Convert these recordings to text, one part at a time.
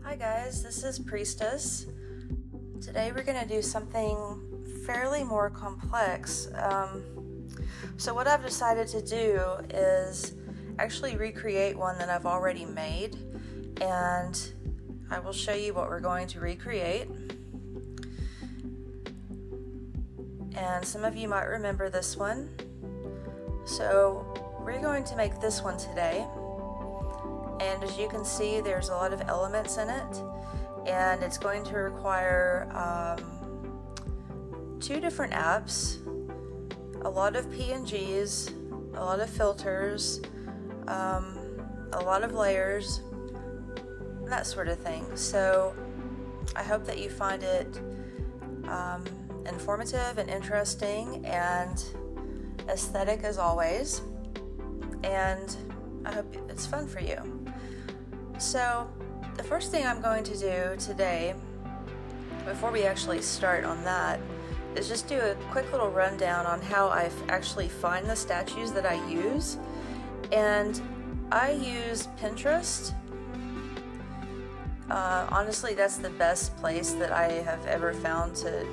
Hi guys, this is Priestess. Today we're going to do something fairly more complex. So what I've decided to do is actually recreate one that I've already made, and I will show you what we're going to recreate. And some of you might remember this one. So we're going to make this one today. And as you can see, there's a lot of elements in it, and it's going to require 2 different apps, a lot of PNGs, a lot of filters, a lot of layers, that sort of thing. So I hope that you find it informative and interesting and aesthetic as always, and I hope it's fun for you. So the first thing I'm going to do today, before we actually start on that, is just do a quick little rundown on how I actually find the statues that I use. And I use Pinterest. Honestly, that's the best place that I have ever found to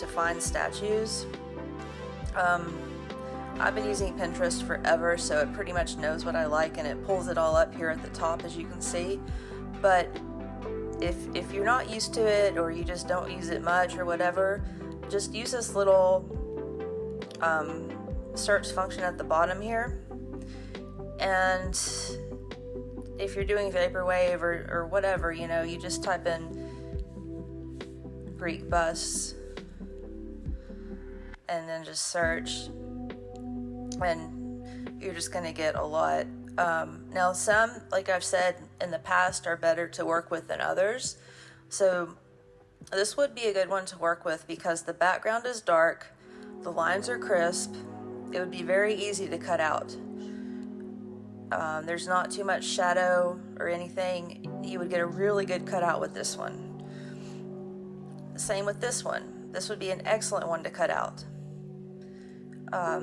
find statues. I've been using Pinterest forever, so it pretty much knows what I like, and it pulls it all up here at the top, as you can see. But if you're not used to it, or you just don't use it much or whatever, just use this little search function at the bottom here. And if you're doing vaporwave or whatever, you just type in Greek busts and then just search, and you're just going to get a lot. Now some, like I've said in the past, are better to work with than others. So this would be a good one to work with because the background is dark, the lines are crisp, it would be very easy to cut out. There's not too much shadow or anything. You would get a really good cutout with this one. Same with this one. This would be an excellent one to cut out.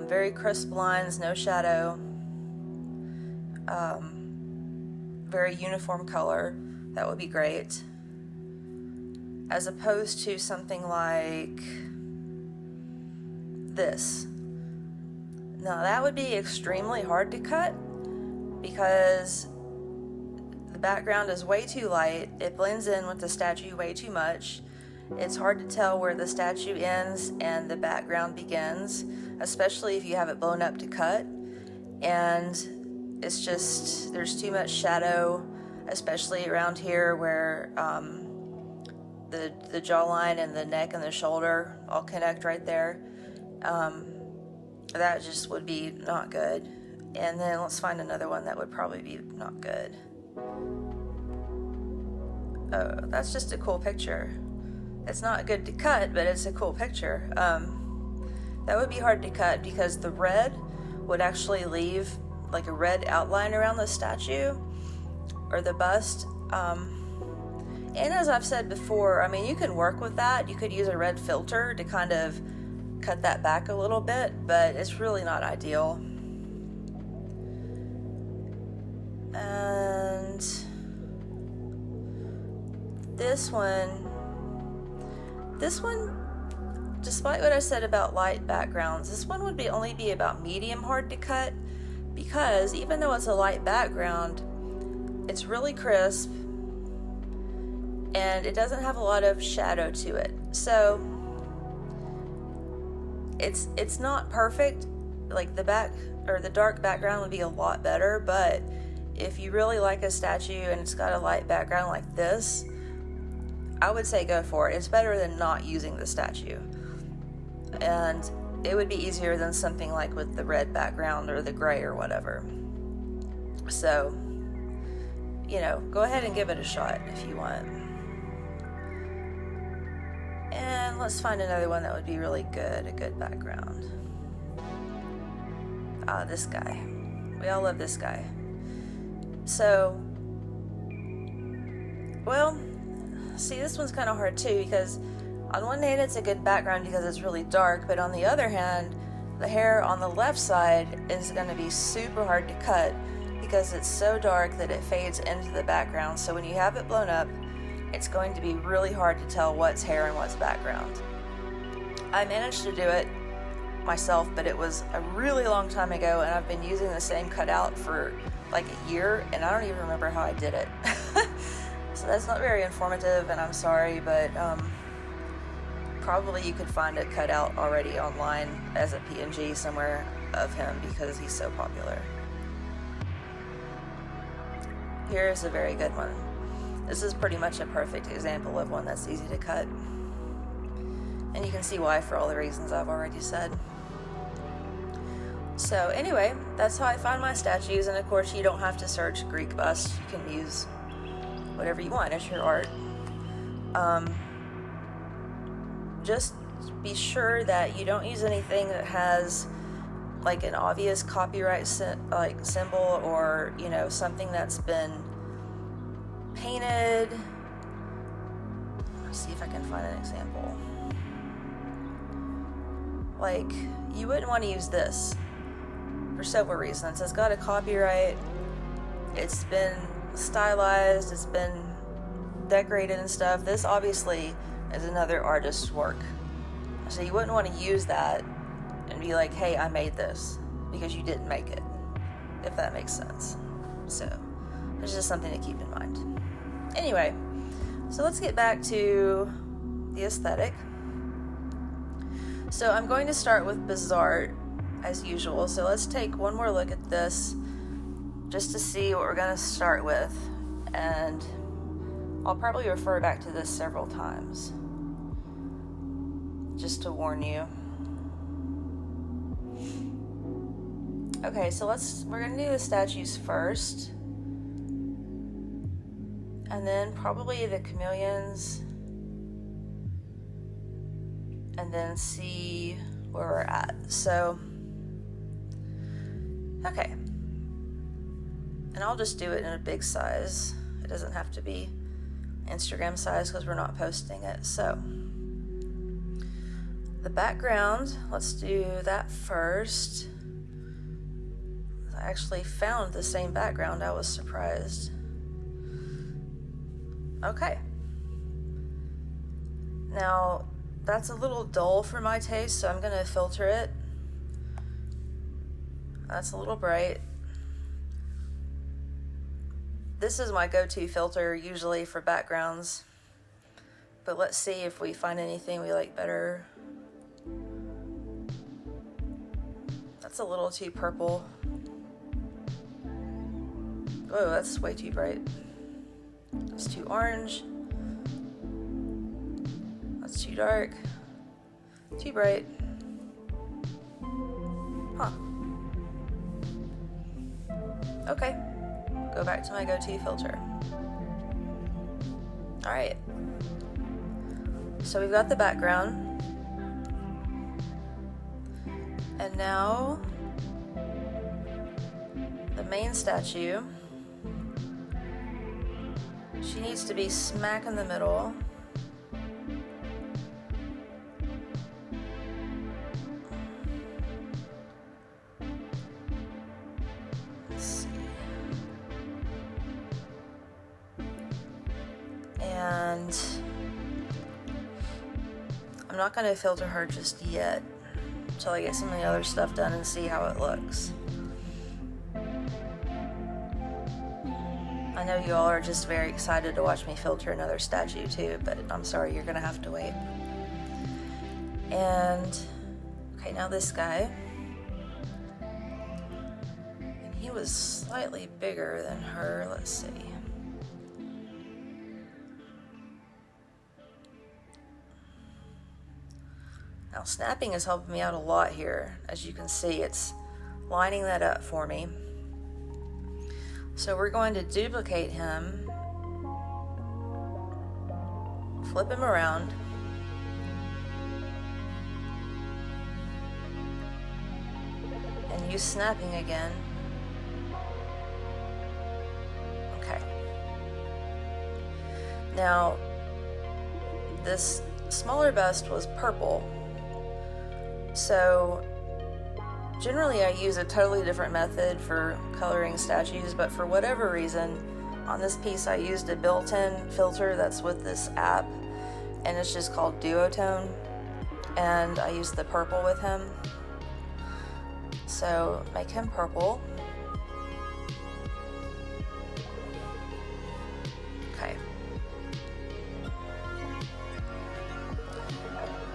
Very crisp lines, no shadow, very uniform color. That would be great. As opposed to something like this. Now that would be extremely hard to cut because the background is way too light. It blends in with the statue way too much. It's hard to tell where the statue ends and the background begins, especially if you have it blown up to cut. And it's just, there's too much shadow, especially around here where the jawline and the neck and the shoulder all connect right there. That just would be not good. And then let's find another one that would probably be not good. Oh, that's just a cool picture. It's not good to cut, but it's a cool picture. That would be hard to cut because the red would actually leave like a red outline around the statue or the bust. And as I've said before, I mean, you can work with that. You could use a red filter to kind of cut that back a little bit, but it's really not ideal. And this one, despite what I said about light backgrounds, this one would only be about medium hard to cut because even though it's a light background, it's really crisp and it doesn't have a lot of shadow to it. So it's not perfect. Like the dark background would be a lot better, but if you really like a statue and it's got a light background like this, I would say go for it. It's better than not using the statue. And it would be easier than something like with the red background or the gray or whatever. So, go ahead and give it a shot if you want. And let's find another one that would be really good, a good background. This guy. We all love this guy. So, well, see, this one's kind of hard too because on one hand it's a good background because it's really dark, but on the other hand, the hair on the left side is going to be super hard to cut because it's so dark that it fades into the background. So when you have it blown up, it's going to be really hard to tell what's hair and what's background. I managed to do it myself, but it was a really long time ago, and I've been using the same cutout for like a year, and I don't even remember how I did it. So that's not very informative, and I'm sorry, but probably you could find it cut out already online as a PNG somewhere of him because he's so popular. Here's a very good one. This is pretty much a perfect example of one that's easy to cut. And you can see why for all the reasons I've already said. So anyway, that's how I find my statues, and of course you don't have to search Greek bust. You can use whatever you want, it's your art. Just be sure that you don't use anything that has like an obvious copyright symbol, or you know, something that's been painted. Let's see if I can find an example. Like, you wouldn't want to use this for several reasons. It's got a copyright, it's been stylized, it's been decorated and stuff. This obviously is another artist's work. So you wouldn't want to use that and be like, hey, I made this, because you didn't make it, if that makes sense. So it's just something to keep in mind. Anyway, so let's get back to the aesthetic. So I'm going to start with Bazaart as usual. So let's take one more look at this just to see what we're going to start with. And I'll probably refer back to this several times, just to warn you. Okay, so we're going to do the statues first, and then probably the chameleons, and then see where we're at. So, okay. And I'll just do it in a big size. It doesn't have to be Instagram size because we're not posting it. So, the background, let's do that first. I actually found the same background. I was surprised. Okay. Now, that's a little dull for my taste, so I'm going to filter it. That's a little bright. This is my go-to filter usually for backgrounds, but let's see if we find anything we like better. That's a little too purple. Oh, that's way too bright. That's too orange. That's too dark. Too bright. Huh. Okay. Go back to my go-to filter. Alright. So we've got the background. And now the main statue. She needs to be smack in the middle. Let's see. And I'm not going to filter her just yet until I get some of the other stuff done and see how it looks. I know you all are just very excited to watch me filter another statue too, but I'm sorry, you're gonna have to wait. And, okay, now this guy. And he was slightly bigger than her, let's see. Now snapping is helping me out a lot here. As you can see, it's lining that up for me. So we're going to duplicate him, flip him around, and use snapping again. Okay. Now, this smaller bust was purple, so Generally, I use a totally different method for coloring statues, but for whatever reason, on this piece I used a built-in filter that's with this app, and it's just called Duotone, and I used the purple with him. So make him purple. Okay.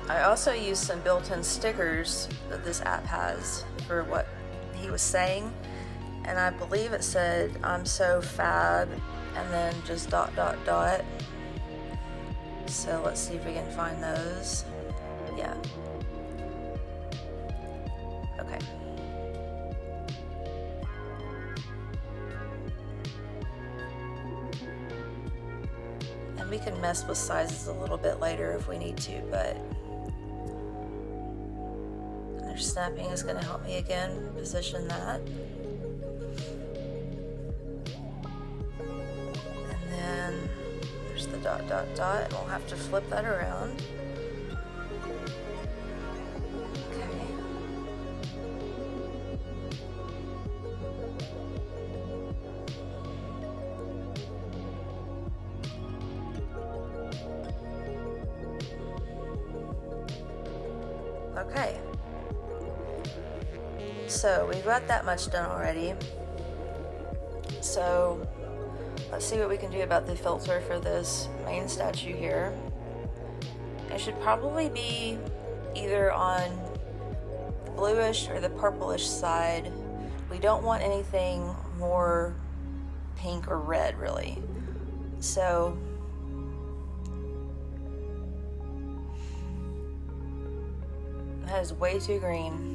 I also used some built-in stickers that this app has for what he was saying, and I believe it said, "I'm so fab," and then just ... So let's see if we can find those. Yeah. Okay. And we can mess with sizes a little bit later if we need to, but their snapping is going to help me again position that. And then there's the ... and we'll have to flip that around. Okay, so we've got that much done already. So let's see what we can do about the filter for this main statue here. It should probably be either on the bluish or the purplish side. We don't want anything more pink or red, really. So that is way too green.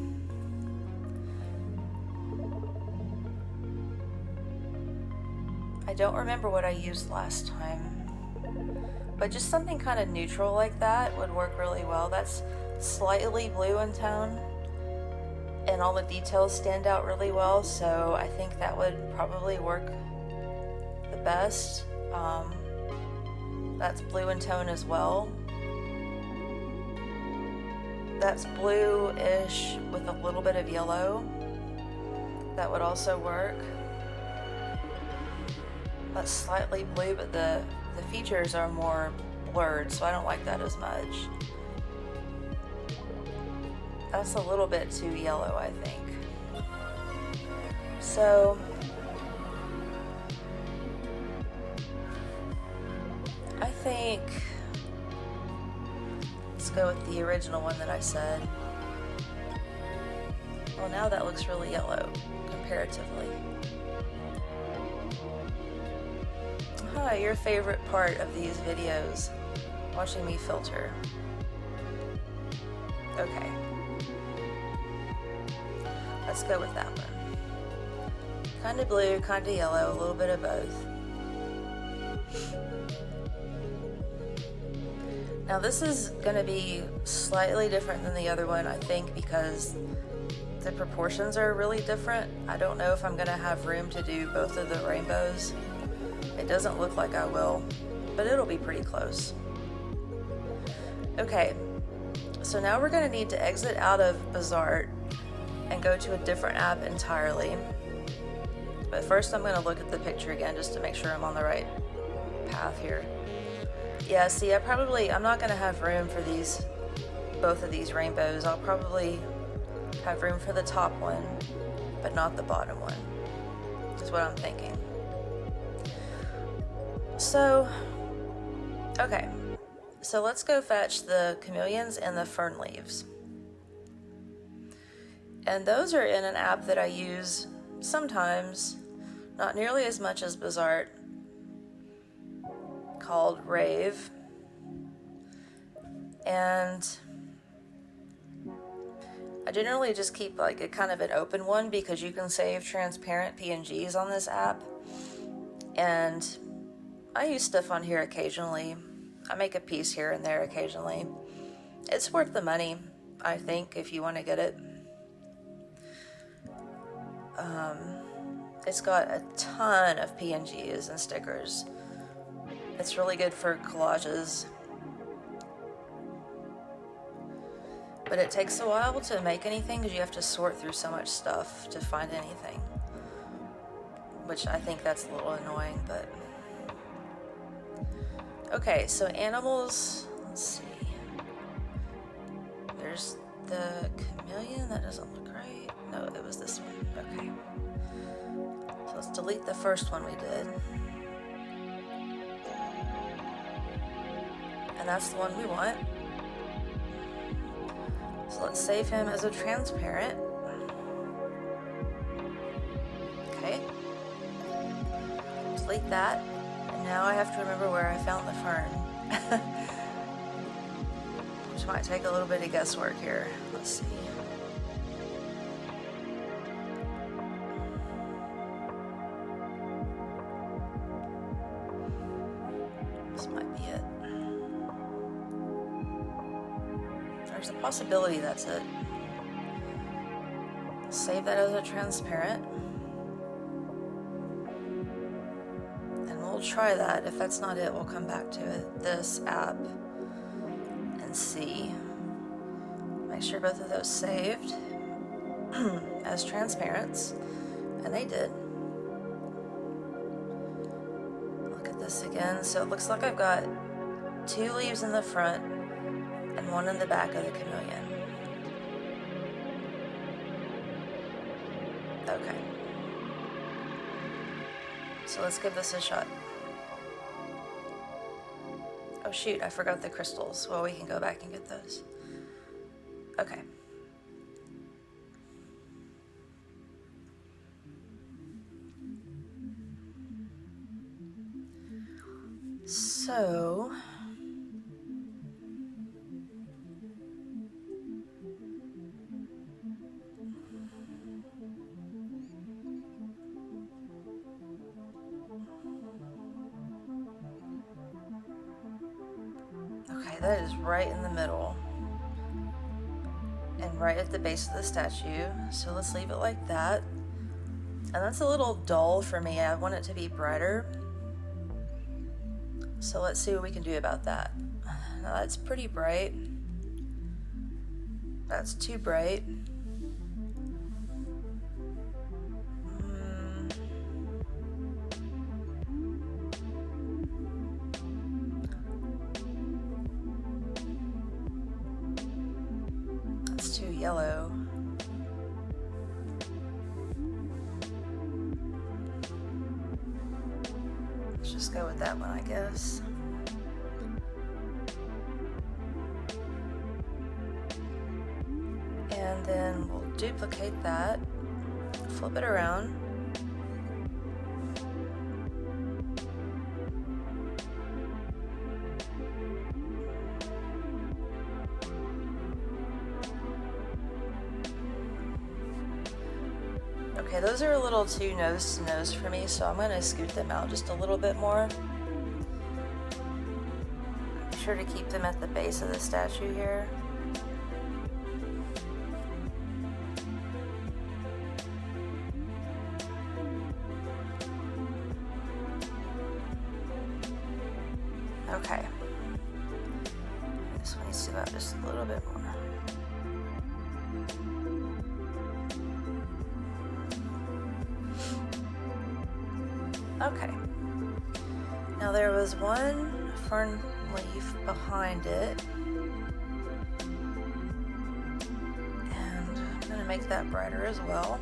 I don't remember what I used last time, but just something kind of neutral like that would work really well. That's slightly blue in tone, and all the details stand out really well, so I think that would probably work the best. That's blue in tone as well. That's blue-ish with a little bit of yellow. That would also work. That's slightly blue, but the features are more blurred, so I don't like that as much. That's a little bit too yellow, I think. So I think let's go with the original one that I said. Well, now that looks really yellow comparatively. Your favorite part of these videos, watching me filter. Okay, let's go with that one. Kind of blue, kind of yellow, a little bit of both. Now this is going to be slightly different than the other one, I think, because the proportions are really different. I don't know if I'm going to have room to do both of the rainbows. It doesn't look like I will, but it'll be pretty close. Okay, so now we're going to need to exit out of Bazaart and go to a different app entirely. But first I'm going to look at the picture again just to make sure I'm on the right path here. Yeah, see, I'm not going to have room for both of these rainbows. I'll probably have room for the top one, but not the bottom one, is what I'm thinking. So, okay, so let's go fetch the chameleons and the fern leaves. And those are in an app that I use sometimes, not nearly as much as Bazaart, called Rave. And I generally just keep like a kind of an open one because you can save transparent PNGs on this app. And I use stuff on here occasionally. I make a piece here and there occasionally. It's worth the money, I think, if you want to get it. It's got a ton of PNGs and stickers. It's really good for collages. But it takes a while to make anything because you have to sort through so much stuff to find anything. Which I think that's a little annoying, but... Okay, so animals, let's see. There's the chameleon, that doesn't look right. No, it was this one, okay. So let's delete the first one we did. And that's the one we want. So let's save him as a transparent. Okay. Delete that. And now I have to remember where I found the fern. Which might take a little bit of guesswork here. Let's see. This might be it. There's a possibility that's it. Save that as a transparent. And we'll try that. If that's not it, we'll come back to it. This app and see. Make sure both of those saved as transparents. And they did. Look at this again. So it looks like I've got 2 leaves in the front and 1 in the back of the chameleon. Okay. So let's give this a shot. Oh shoot, I forgot the crystals. Well, we can go back and get those. Okay. So... Okay, that is right in the middle. And right at the base of the statue. So let's leave it like that. And that's a little dull for me. I want it to be brighter. So let's see what we can do about that. Now that's pretty bright. That's too bright. That's too yellow. Let's just go with that one, I guess. And then we'll duplicate that, flip it around. Okay, those are a little too nose to nose for me, so I'm going to scoot them out just a little bit more. Be sure to keep them at the base of the statue here. Okay. This one needs to go out just a little bit more. Okay. Now there was one fern leaf behind it. And I'm going to make that brighter as well.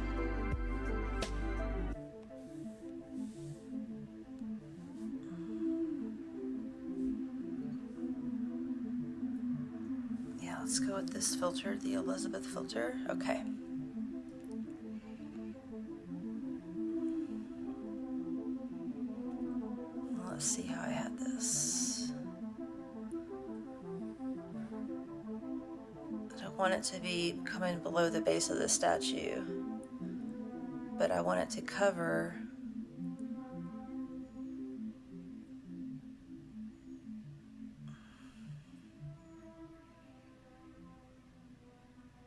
Yeah, let's go with this filter, the Elizabeth filter. Okay. Let's see how I had this. I don't want it to be coming below the base of the statue, but I want it to cover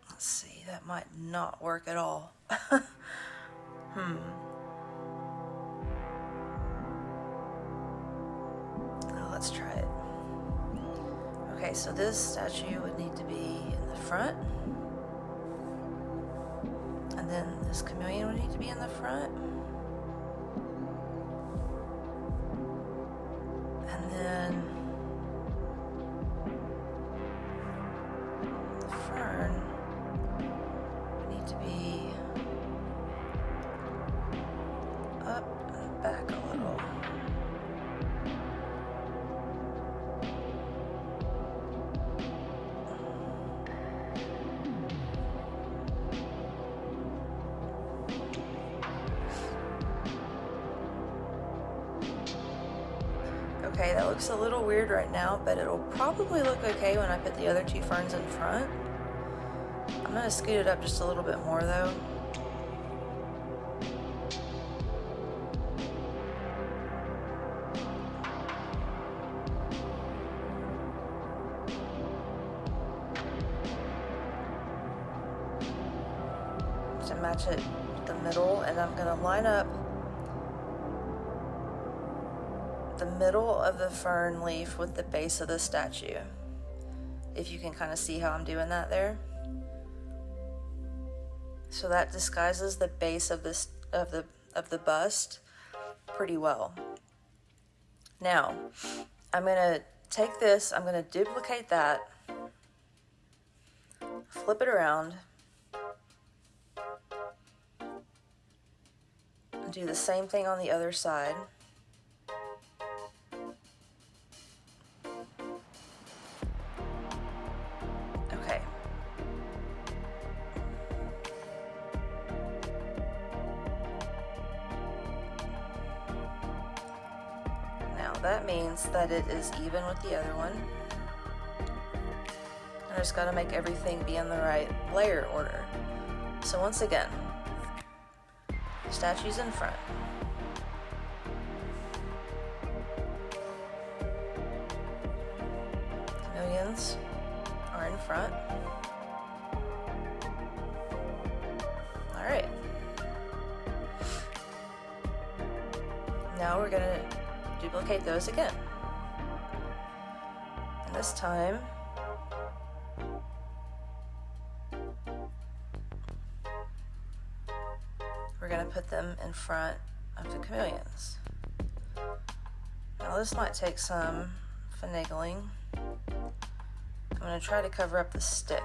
let's see, that might not work at all. Let's try it. Okay, Okay, so this statue would need to be in the front. And then this chameleon would need to be in the front. And then the fern would need to be up and back a little. Okay, that looks a little weird right now, but it'll probably look okay when I put the other two ferns in front. I'm gonna scoot it up just a little bit more though. To match it with the middle, and I'm gonna line up the middle of the fern leaf with the base of the statue. If you can kind of see how I'm doing that there. So that disguises the base of this of the bust pretty well. Now, I'm gonna take this, I'm gonna duplicate that, flip it around, and do the same thing on the other side. Okay. Now that means that it is even with the other one. I just gotta make everything be in the right layer order. So once again, statues in front. Chameleons are in front. All right. Now we're gonna duplicate those again. And this time, we're gonna put them in front of the chameleons. Now this might take some finagling. I'm gonna try to cover up the stick.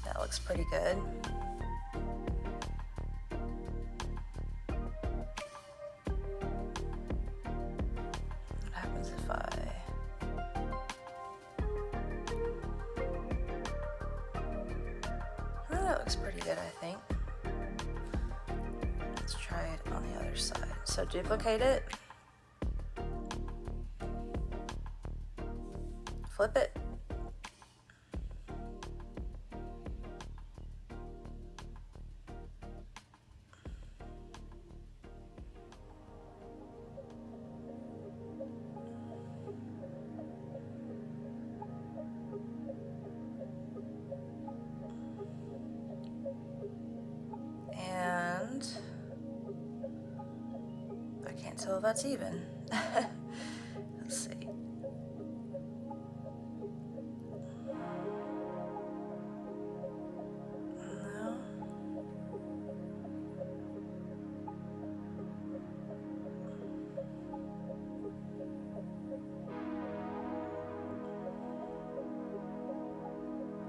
That looks pretty good. What happens if that looks pretty good, I think. Let's try it on the other side. So duplicate it. Flip it. And I can't tell if that's even. Let's see.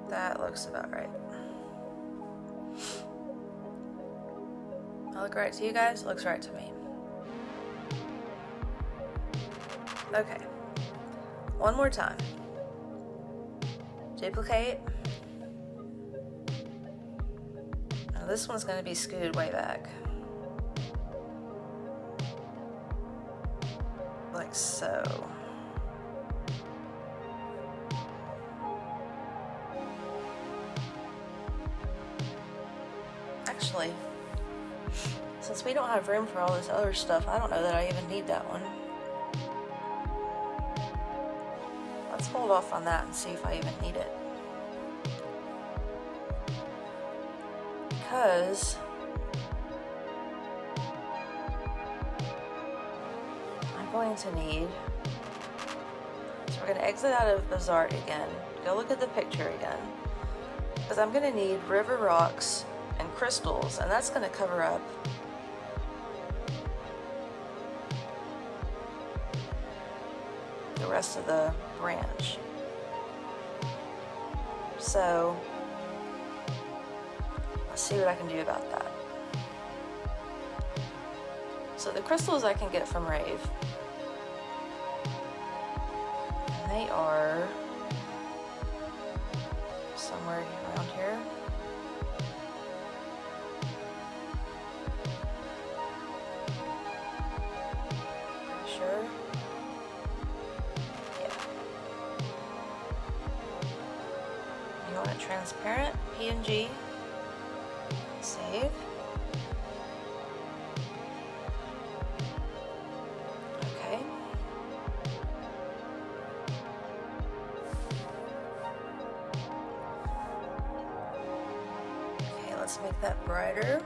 That looks about right. That look right to you guys? Looks right to me. Okay. One more time. Duplicate. Now this one's going to be scooted way back. Like so. Actually, since we don't have room for all this other stuff, I don't know that I even need that one. Let's hold off on that and see if I even need it. Because I'm going to need going to exit out of Bazaart again, go look at the picture again, because I'm going to need river rocks and crystals, and that's going to cover up the rest of the branch. So let's see what I can do about that. So the crystals I can get from Rave, and they are somewhere around here. Pretty sure. Yeah. You want it transparent, PNG, save. Okay. Okay, let's make that brighter.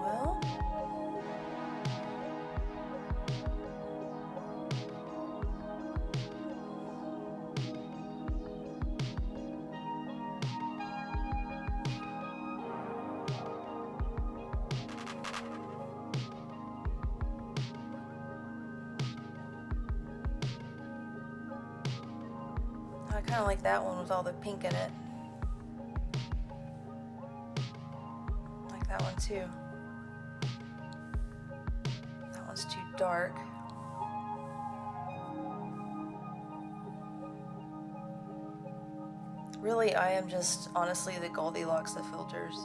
Well, I kind of like that one with all the pink in it. Like that one too. That one's too dark. Really, I am just honestly the Goldilocks of filters.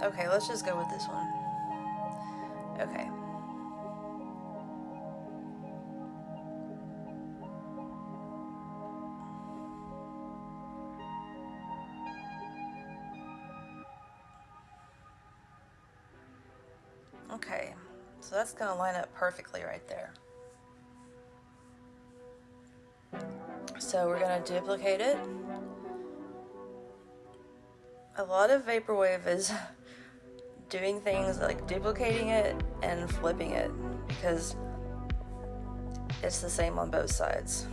Okay, let's just go with this one. Okay. Okay, so that's gonna line up perfectly right there. So we're gonna duplicate it. A lot of Vaporwave is doing things like duplicating it and flipping it because it's the same on both sides.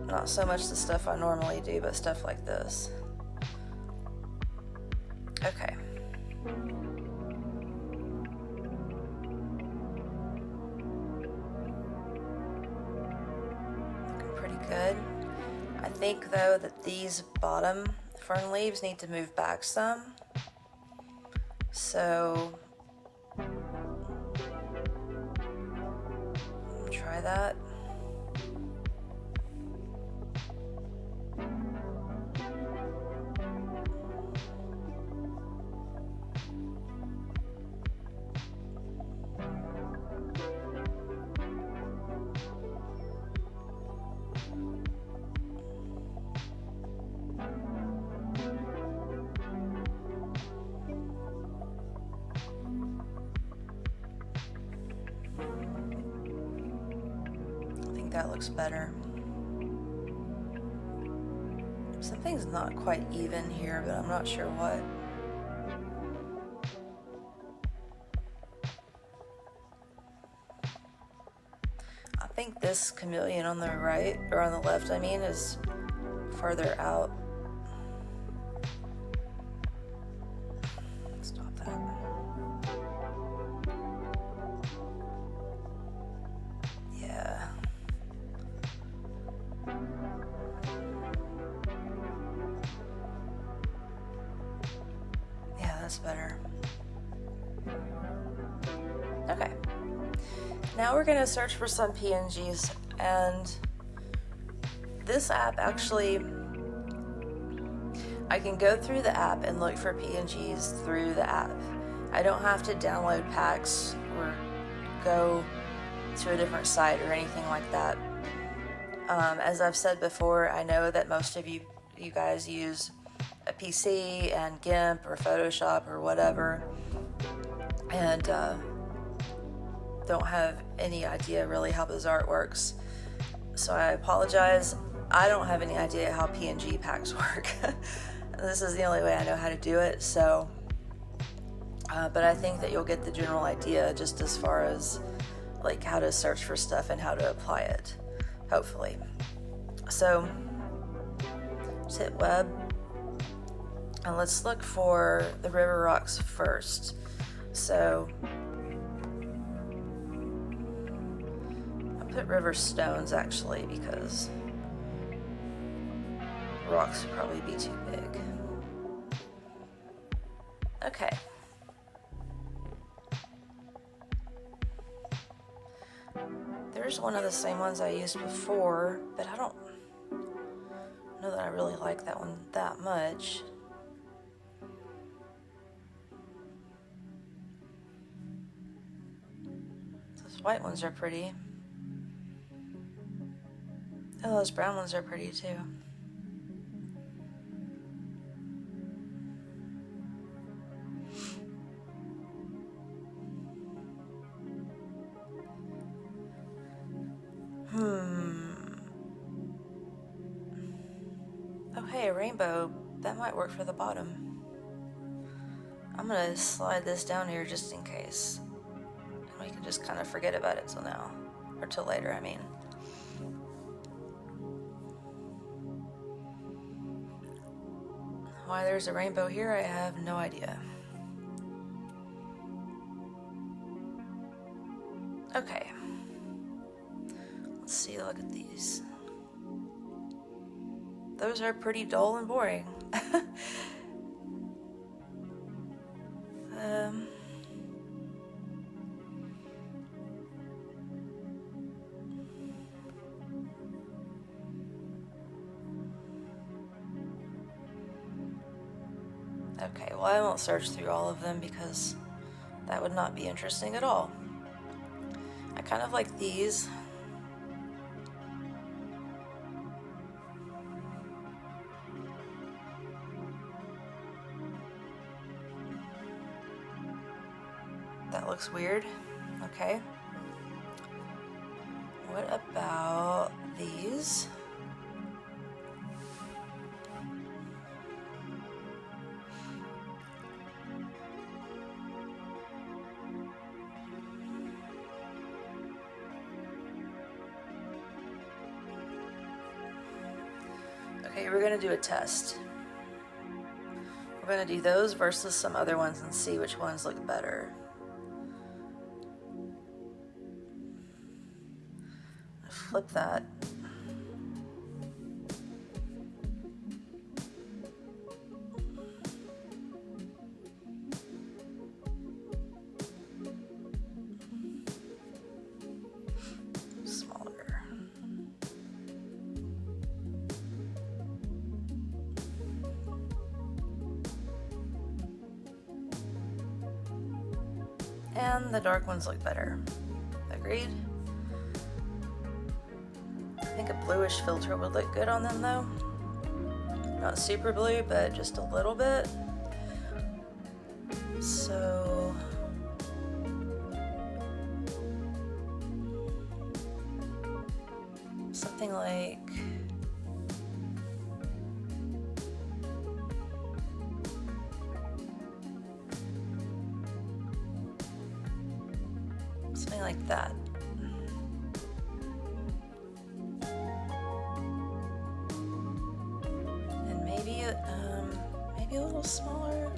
Not so much the stuff I normally do, but stuff like this. Okay. Looking pretty good. I think though that these bottom fern leaves need to move back some. So try that. That looks better. Something's not quite even here, but I'm not sure what. I think this chameleon on the right, or on the left, I mean, is farther out. Stop that. Yeah. Yeah, that's better. Okay. Now we're gonna search for some PNGs, and this app actually, I can go through the app and look for PNGs through the app. I don't have to download packs or go to a different site or anything like that. As I've said before, I know that most of you guys use a PC and GIMP or Photoshop or whatever, and don't have any idea really how Bazaart works. So I apologize. I don't have any idea how PNG packs work. This is the only way I know how to do it, so but I think that you'll get the general idea just as far as like how to search for stuff and how to apply it, hopefully. So just hit web, and let's look for the river rocks first. So I'll put river stones actually, because rocks would probably be too big. Okay. There's one of the same ones I used before, but I don't know that I really like that one that much. Those white ones are pretty. Oh, those brown ones are pretty too. Oh, hey, a rainbow. That might work for the bottom. I'm gonna slide this down here just in case. And we can just kind of forget about it till now. Or till later, I mean. Why there's a rainbow here, I have no idea. Okay. Let's see, look at these. Those are pretty dull and boring. Okay, well, I won't search through all of them because that would not be interesting at all. I kind of like these. That looks weird. Okay. What about these? Okay, we're gonna do a test. We're gonna do those versus some other ones and see which ones look better. Flip that. Smaller. And the dark ones look better. Agreed? I think a bluish filter would look good on them though. Not super blue, but just a little bit. So something like that. And maybe a little smaller.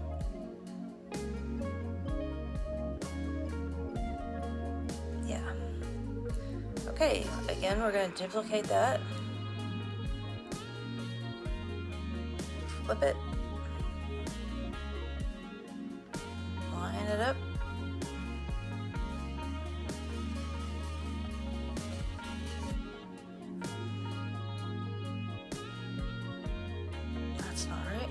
Yeah. Okay, again, we're going to duplicate that. Flip it. Line it up. That's not right.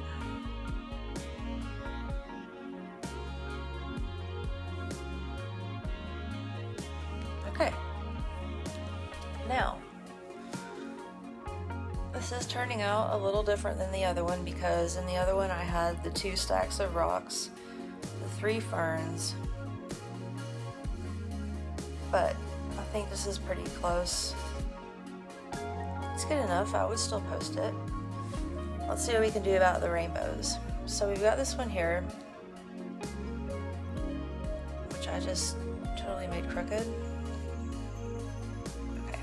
Okay. Now, this is turning out a little different than the other one because in the other one I had the 2 stacks of rocks, the 3 ferns, but I think this is pretty close. It's good enough. I would still post it. let's see what we can do about the rainbows. So we've got this one here, which I just totally made crooked. Okay.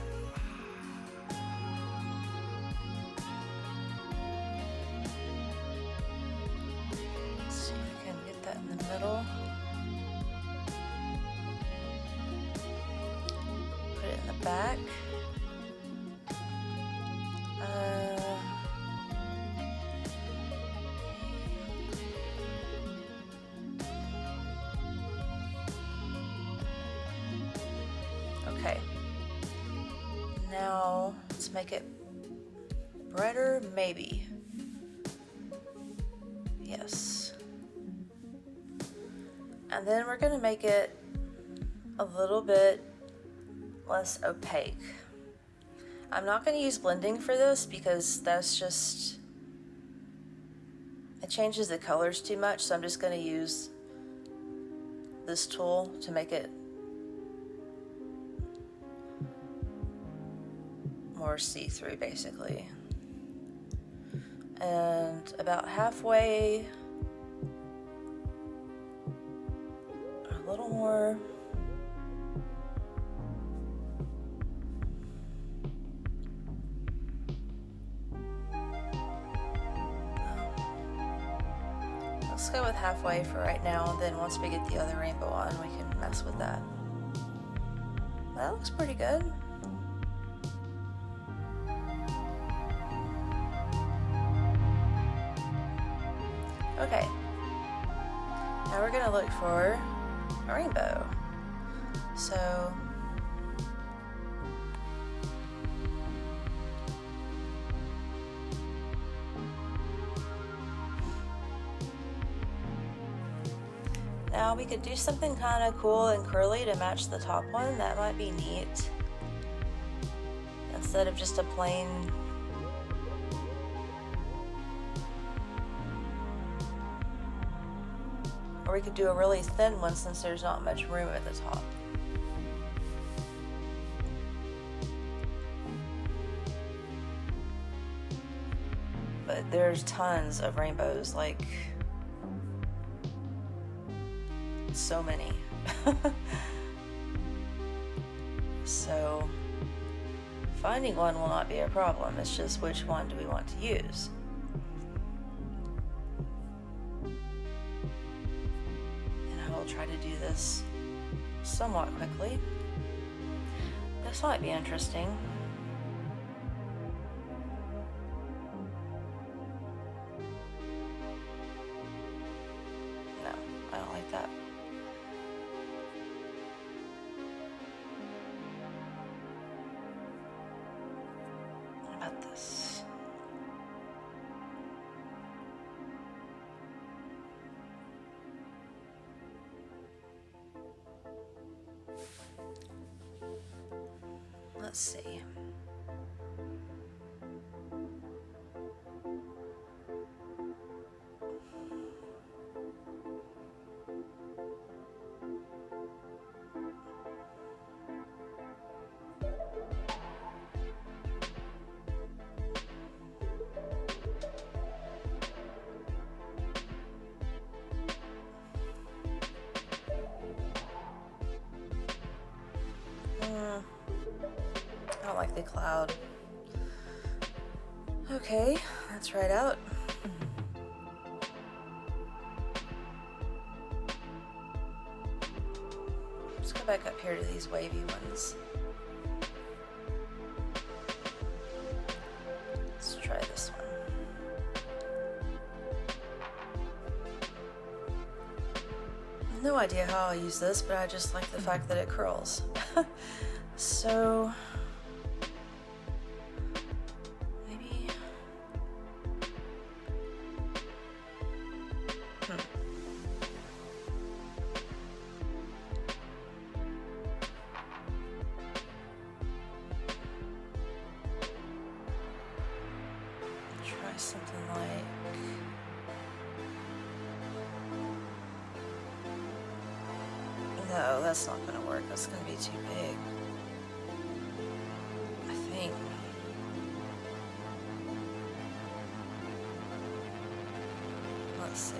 Let's see if we can get that in the middle. Put it in the back. Okay. Now let's make it brighter, maybe. Yes. And then we're going to make it a little bit less opaque. I'm not going to use blending for this because that's just, it changes the colors too much, so I'm just going to use this tool to make it more see-through, basically. And about halfway, a little more. Let's go with halfway for right now, and then once we get the other rainbow on, we can mess with that. That looks pretty good. Okay, now we're gonna look for a rainbow. So now we could do something kind of cool and curly to match the top one. That might be neat. Instead of just a plain or we could do a really thin one since there's not much room at the top. But there's tons of rainbows, like so many. So finding one will not be a problem. It's just which one do we want to use. Try to do this somewhat quickly. This might be interesting. No, I don't like that. What about this? Let's see. I don't like the cloud. Okay, let's try it out. Let's go back up here to these wavy ones. Let's try this one. No idea how I'll use this, but I just like the fact that it curls. So maybe try something like no, that's not gonna work. That's gonna be too big. I think. Let's see.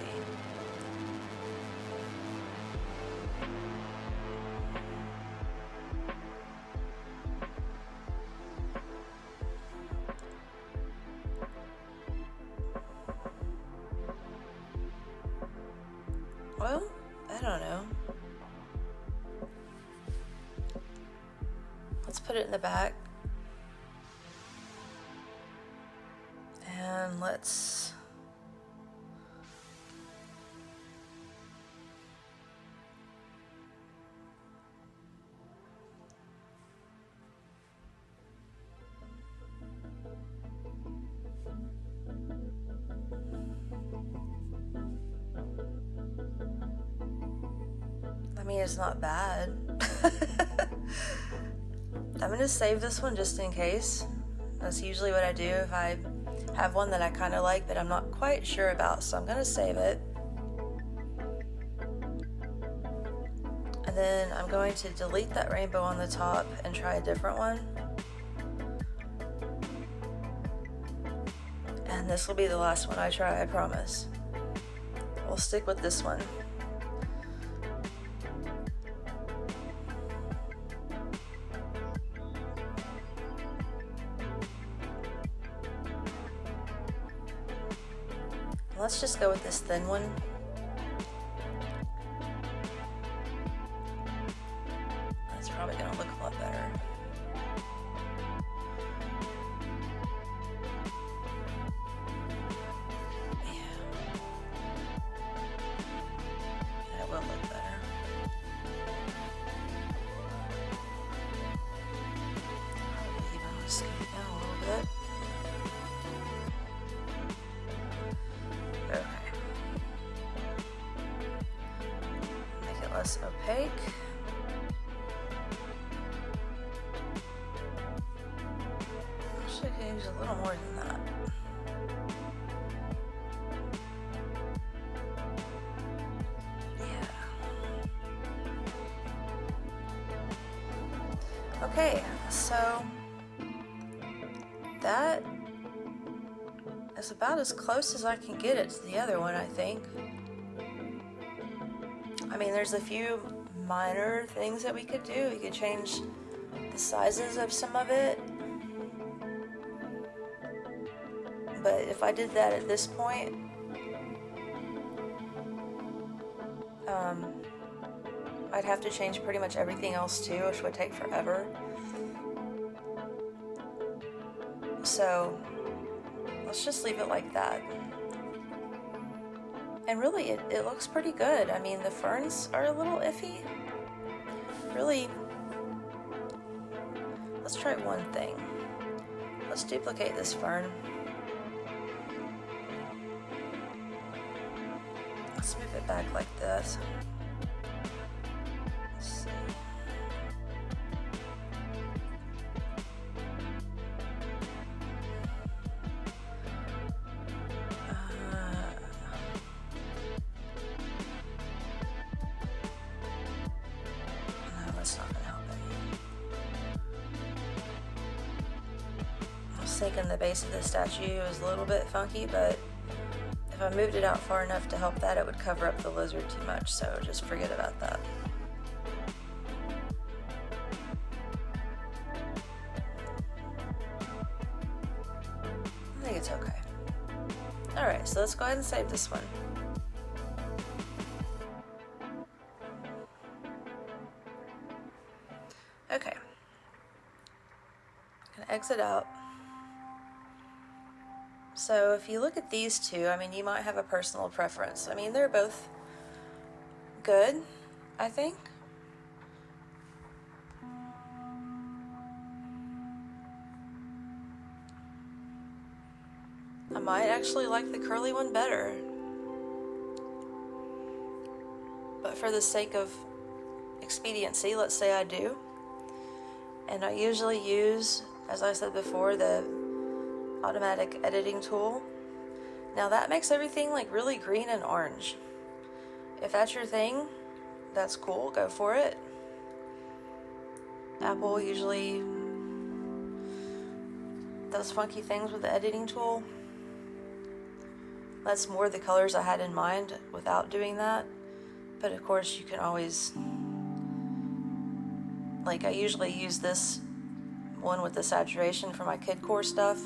Well, I don't know. Let's put it in the back. And let's... I mean, it's not bad. I'm gonna save this one just in case. That's usually what I do if I have one that I kind of like but I'm not quite sure about, so I'm gonna save it. And then I'm going to delete that rainbow on the top and try a different one. And this will be the last one I try, I promise. We'll stick with this one. Let's just go with this thin one. That's probably gonna look a lot better. Yeah. That will look better. Probably even scoot it down a little bit. Less opaque. Actually, I can use a little more than that. Yeah. Okay, so that is about as close as I can get it to the other one, I think. I mean, there's a few minor things that we could do. We could change the sizes of some of it. But if I did that at this point, I'd have to change pretty much everything else too, which would take forever. So let's just leave it like that. And really, it looks pretty good. I mean, the ferns are a little iffy. Really, let's try one thing. Let's duplicate this fern. Let's move it back like this. Let's see. Thinking the base of the statue is a little bit funky, but if I moved it out far enough to help that, it would cover up the lizard too much, so just forget about that. I think it's okay. Alright, so let's go ahead and save this one. Okay. I'm gonna exit out. So if you look at these two, I mean, you might have a personal preference. I mean, they're both good, I think. I might actually like the curly one better. But for the sake of expediency, let's say I do. And I usually use, as I said before, the automatic editing tool. Now that makes everything like really green and orange. If that's your thing, that's cool, go for it. Apple usually does funky things with the editing tool. That's more the colors I had in mind without doing that. But of course you can always, like I usually use this one with the saturation for my kid core stuff.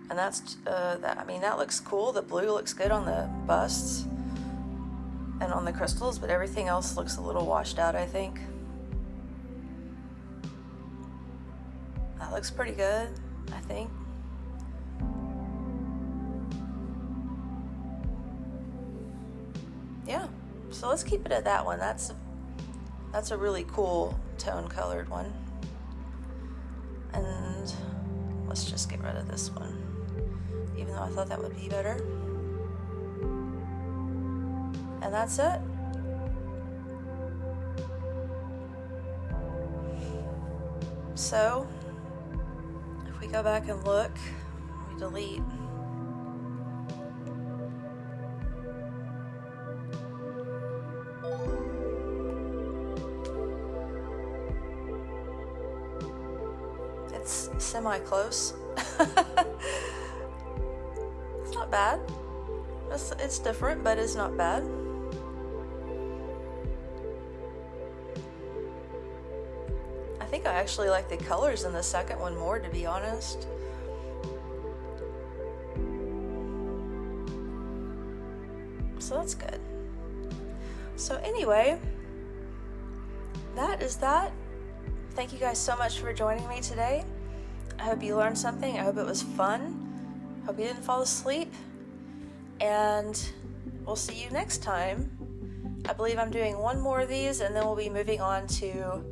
And that's, I mean, that looks cool. The blue looks good on the busts and on the crystals, but everything else looks a little washed out, I think. That looks pretty good, I think. Yeah, so let's keep it at that one. That's a really cool tone colored one. And let's just get rid of this one, even though I thought that would be better. And that's it. So if we go back and look, we delete. It's semi-close. It's not bad. It's different, but it's not bad. I think I actually like the colors in the second one more, to be honest. So that's good. So anyway, that is that. Thank you guys so much for joining me today. I hope you learned something. I hope it was fun. Hope you didn't fall asleep. And we'll see you next time. I believe I'm doing one more of these, and then we'll be moving on to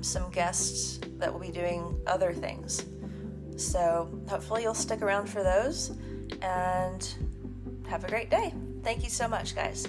some guests that will be doing other things. So hopefully you'll stick around for those, and have a great day. Thank you so much, guys.